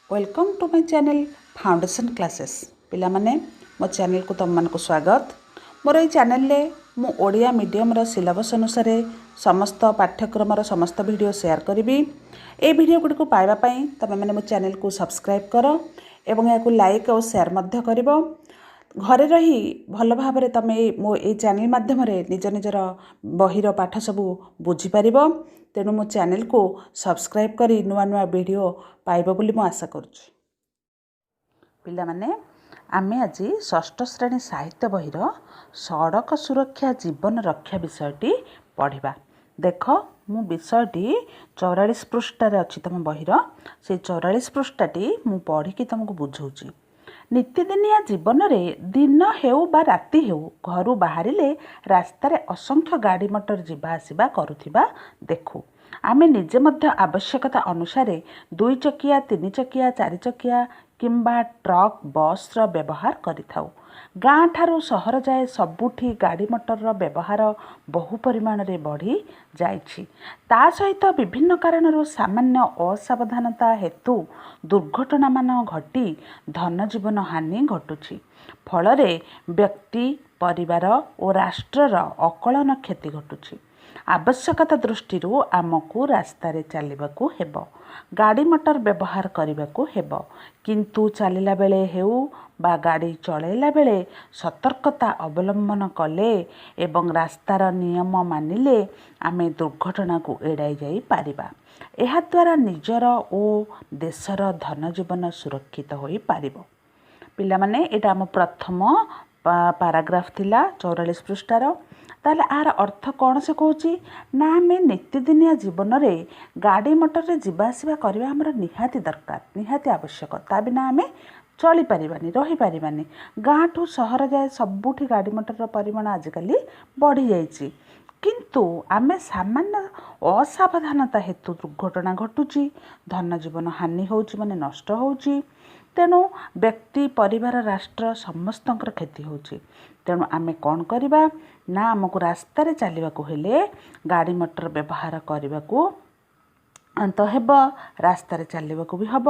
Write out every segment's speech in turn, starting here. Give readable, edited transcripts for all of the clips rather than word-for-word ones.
Welcome to my channel foundation classes पिला माने मो चैनल को तुम मान को स्वागत मोर ये चैनल रे मु ओडिया मीडियम रो सिलेबस अनुसार समस्त पाठ्यक्रम रो समस्त वीडियो शेयर करी। ए वीडियो गुडी को पाइबा पई तमे माने मो चैनल को सब्सक्राइब करो एवं या को लाइक और शेयर मध्य करिवो। घरे रही भल भाव तुम मो ये चैनल माध्यम निज निजर बहिर पाठ सब बुझीपर तेणु मो चैनल को सब्सक्राइब करी नुआ नुआ वीडियो पाइब बोली मु आशा करुच्ची। पिला माने आमे आज षष्ठ श्रेणी साहित्य बहिर सड़क सुरक्षा जीवन रक्षा विषयटी पढ़िबा। देख मु विषयटी 44 पृष्ठार अच्छी तुम बहिर से 44 पृष्ठाटी मु पढ़ी तुमको बुझाऊँगी। नित्यदिनिया जीवन में दिन हेउ बा राति हेउ घर बाहर रास्तार असंख्य गाड़ी मटर जीवा आसिबा करुथिबा देखू। आमे निजे मध्य आवश्यकता अनुसार 2 चकिया 3 चकिया 4 चकिया किंबा ट्रक बस रो व्यवहार करिथाउ। गाँ ठारू सहर जाए सबुठी गाड़ी मटर रो व्यवहार बहु परिमाण रे बढ़ी जाइछि। ता सहित विभिन्न कारणरू सामान्य असावधानता हेतु दुर्घटना मान घटी धन जीवन हानि घटुछि। फलरे व्यक्ति परिवार और राष्ट्रर अकलन क्षति घटुछि। आवश्यकता दृष्टि आमको रास्तार चलवाकू हेबो, गाड़ी मटर व्यवहार करने हेबो, किंतु चलला बेले हेउ बा गाड़ी चलैला बेले सतर्कता अवलंबन कले एवं रास्तार नियम मानिले आमे दुर्घटना को एड़ाई जाई पारिबा। एहा द्वारा निजर ओ देशर धन जीवन सुरक्षित होई पारिबो। पिला माने एटा हम प्रथम पाराग्राफ थिला 44 पृष्ठार। ताले आर अर्थ कौन से कहूँ ना आम नित्यदिनिया जीवन में गाड़ी मटर रे जीवा आसिबा करबा हमर निहाती दरकार, निहाती आवश्यक। ता बिना आम चली पारिबानी, रही पारिबानी। गाँ ठू सहर जाए सबुठी गाड़ी मटर परिमाण आजिकल बढ़ी जाइछि, किंतु आमे सामान्य असावधानता हेतु दुर्घटना घटुची, धन जीवन हानि होउची माने नष्ट होउची। तेणु व्यक्ति परिवार राष्ट्र समस्त क्षति होउची। तेणु आमे कौन करिबा ना आमको रास्तार चलवाकू हेले गाड़ी मटर व्यवहार करने अंत हेब, रास्तार चलवाकू भी हब,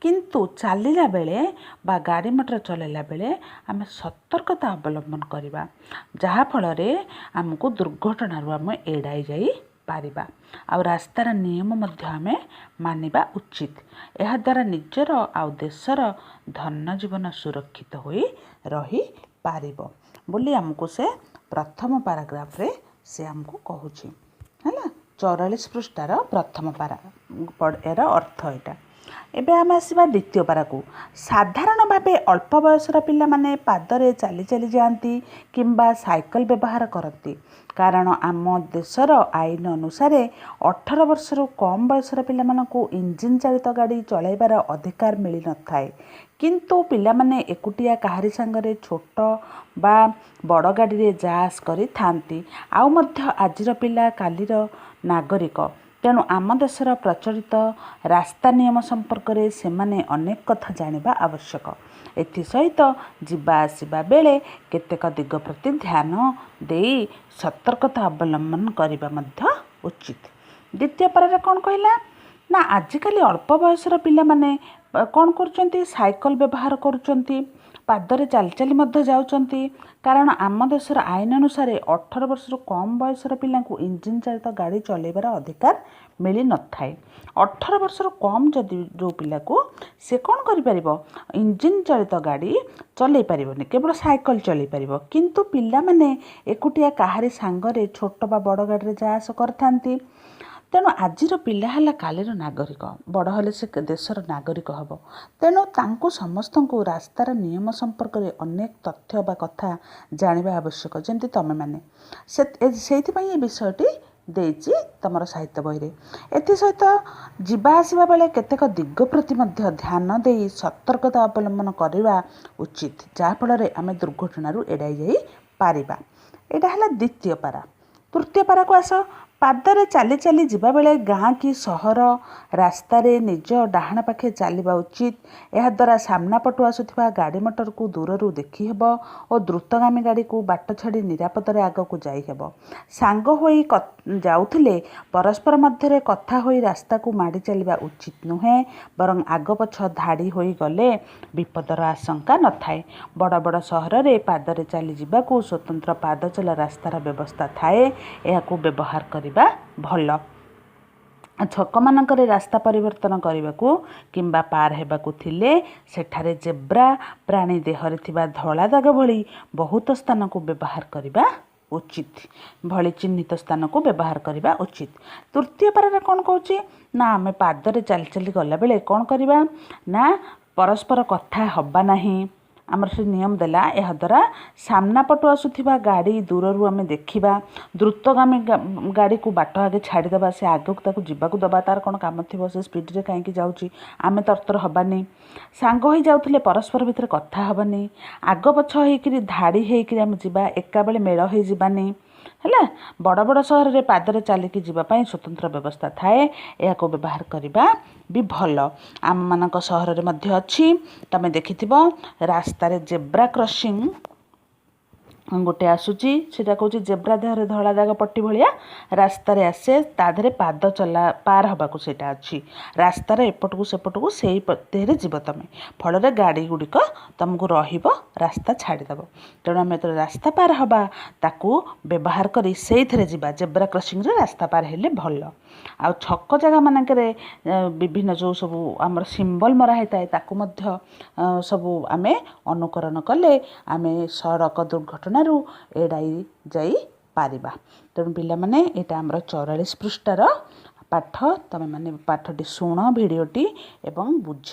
किंतु चलला बेले बा गाड़ी मटर चलैला बेले आमे सतर्कता अवलंबन करिबा, जहा फलरे आमको दुर्घटनारू आमे एड़ाई जाई पारिबा। आ रास्तार नियम मध्य आमे मानिबा उचित। एहा द्वारा निजर आ देशर धन जीवन सुरक्षित होई रही पारिबो बोली आमको से प्रथम पाराग्राफ रे से आमको कहूची हैला। 44 पृष्ठार प्रथम पारा एर अर्थ एटा। एबे आम आसवा द्वितीय पारा को। साधारण भावे अल्प बयसर पिला माने पादरे चली चली जाती किंबा साइकल व्यवहार करती, कारण आम देशर आईन अनुसार 18 वर्षर कम बयसर पिलामानकु इंजिन चालित गाड़ी चलाइबार अधिकार मिल न थाए। किंतु पिला माने एकुटिया काहारी संगरे छोट बा बड़ गाड़ी रे जास करी थांती। आउ मध्य आजिर पिला कालीर नागरिक। तेणु आम देशर प्रचलित रास्ता नियम संपर्क में सेमाने अनेक कथा जानिबा आवश्यक। एथि सहित जीवा आसिबा बेले केतेक दिग प्रति ध्यान देई सतर्कता अवलंबन करबा मध्य उचित। द्वितीय पारे कौन कहला ना आजिकल अल्प बयसर पिला माने कौन करुचंती, साइकल व्यवहार करुचंती, पादरे चली चली मध्य जाउचंती, कारण आम देशर आईन अनुसार 18 वर्षर कम बयसर पिलांकु इंजिन चालित गाड़ी चलैबार अधिकार मिल न थाए। 18 वर्षर कम जदि जो पिला को से कौन करि परिबो, इंजिन चालित गाड़ी चलै परिबोनी, केवल साइकल चलै परिबो। किंतु पिला माने एकुटिया काहारी सांगरे छोट बा बड़ गाड़ी रे जा आस करथांती। तेणु आजिर पिला हला कालीर नागरिक, बड़ हेले से देशर नागरिक हब। तेणु तांकु समस्त को रास्तार नियम संपर्क में अनेक तथ्य बा कथा जानिबा आवश्यक, जेमती तमे माने सेइथिपई ए विषयटी देइछि तमर साहित्य बही रे। एथि सहित जीवा आसिबा बेले केतेक दिग प्रति मध्य ध्यान देई सतर्कता अवलंबन करबा उचित, जहा फल आमे दुर्घटनारू एड़ाई जाई पारिबा। एटा हला द्वितीय पारा। तृतीय पारा को आस। ପାଦରେ ଚାଲି ଚାଲି ଯିବା ବେଳେ ଗାଁ କି ସହର ରାସ୍ତାରେ ନିଜ ଡାହାଣ ପାଖେ ଚାଲିବା ଉଚିତ। ଏହାଦ୍ୱାରା ସାମ୍ନା ପଟୁ ଆସୁଥିବା ଗାଡ଼ି ମଟରକୁ ଦୂରରୁ ଦେଖିହେବ ଓ ଦ୍ରୁତଗାମୀ ଗାଡ଼ିକୁ ବାଟ ଛାଡ଼ି ନିରାପଦରେ ଆଗକୁ ଯାଇହେବ। ସାଙ୍ଗ ହୋଇ ଯାଉଥିଲେ ପରସ୍ପର ମଧ୍ୟରେ କଥା ହୋଇ ରାସ୍ତାକୁ ମାଡ଼ି ଚାଲିବା ଉଚିତ ନୁହେଁ, ବରଂ ଆଗ ପଛ ଧାଡ଼ି ହୋଇ ଗଲେ ବିପଦର ଆଶଙ୍କା ନଥାଏ। ବଡ଼ ବଡ଼ ସହରରେ ପାଦରେ ଚାଲି ଯିବାକୁ ସ୍ୱତନ୍ତ୍ର ପାଦଚଲା ରାସ୍ତାର ବ୍ୟବସ୍ଥା ଥାଏ। ଏହାକୁ ବ୍ୟବହାର କରିବା ଭଲ। ଛକମାନଙ୍କରେ ରାସ୍ତା ପରିବର୍ତ୍ତନ କରିବାକୁ କିମ୍ବା ପାର ହେବାକୁ ଥିଲେ ସେଠାରେ ଜେବ୍ରା ପ୍ରାଣୀ ଦେହରେ ଥିବା ଧଳା ଦାଗ ଭଳି ବହୁତ ସ୍ଥାନକୁ ବ୍ୟବହାର କରିବା ଉଚିତ ଚିହ୍ନିତ ସ୍ଥାନକୁ ବ୍ୟବହାର କରିବା ଉଚିତ। ତୃତୀୟ ପାରାରେ କ'ଣ କହୁଛି ନା ଆମେ ପାଦରେ ଚାଲି ଚାଲି ଗଲାବେଳେ କ'ଣ କରିବା ନା ପରସ୍ପର କଥା ହେବା ନାହିଁ। ଆମର ସେ ନିୟମ ଦେଲା। ଏହାଦ୍ୱାରା ସାମ୍ନା ପଟୁ ଆସୁଥିବା ଗାଡ଼ି ଦୂରରୁ ଆମେ ଦେଖିବା, ଦ୍ରୁତଗାମୀ ଗାଡ଼ିକୁ ବାଟ ଆଗେ ଛାଡ଼ିଦେବା, ସେ ଆଗକୁ ତାକୁ ଯିବାକୁ ଦେବା, ତାର କ'ଣ କାମ ଥିବ, ସେ ସ୍ପିଡ଼ରେ କାହିଁକି ଯାଉଛି, ଆମେ ତରତର ହେବାନି। ସାଙ୍ଗ ହୋଇ ଯାଉଥିଲେ ପରସ୍ପର ଭିତରେ କଥା ହେବାନି। ଆଗ ପଛ ହେଇକିରି ଧାଡ଼ି ହେଇକିରି ଆମେ ଯିବା, ଏକାବେଳେ ମେଳ ହେଇଯିବାନି ହେଲା। ବଡ଼ ବଡ଼ ସହରରେ ପାଦରେ ଚାଲିକି ଯିବା ପାଇଁ ସ୍ୱତନ୍ତ୍ର ବ୍ୟବସ୍ଥା ଥାଏ। ଏହାକୁ ବ୍ୟବହାର କରିବା ବି ଭଲ। ଆମମାନଙ୍କ ସହରରେ ମଧ୍ୟ ଅଛି। ତମେ ଦେଖିଥିବ ରାସ୍ତାରେ ଜେବ୍ରା କ୍ରସିଂ ଗୋଟେ ଆସୁଛି, ସେଟା କହୁଛି ଜେବ୍ରା ଦେହରେ ଧଳା ଦାଗ ପଟି ଭଳିଆ ରାସ୍ତାରେ ଆସେ, ତା ଦେହରେ ପାଦ ଚଲା ପାର ହେବାକୁ ସେଇଟା ଅଛି। ରାସ୍ତାର ଏପଟକୁ ସେପଟକୁ ସେଇ ଦେହରେ ଯିବ ତମେ, ଫଳରେ ଗାଡ଼ି ଗୁଡ଼ିକ ତମକୁ ରହିବ, ରାସ୍ତା ଛାଡ଼ିଦେବ। ତେଣୁ ଆମେ ଯେତେବେଳେ ରାସ୍ତା ପାର ହେବା ତାକୁ ବ୍ୟବହାର କରି ସେଇଥିରେ ଯିବା। ଜେବ୍ରା କ୍ରସିଂରେ ରାସ୍ତା ପାର ହେଲେ ଭଲ। ଆଉ ଛକ ଜାଗା ମାନଙ୍କରେ ବିଭିନ୍ନ ଯେଉଁ ସବୁ ଆମର ସିମ୍ବଲ ମରା ହେଇଥାଏ ତାକୁ ମଧ୍ୟ ସବୁ ଆମେ ଅନୁକରଣ କଲେ ଆମେ ସଡ଼କ ଦୁର୍ଘଟଣାରୁ ଏଡ଼ାଇ ଯାଇପାରିବା। ତେଣୁ ପିଲାମାନେ ଏଇଟା ଆମର 44 ପୃଷ୍ଠାର ପାଠ। ତମେମାନେ ପାଠଟି ଶୁଣ ଭିଡ଼ିଓଟି ଏବଂ ବୁଝ।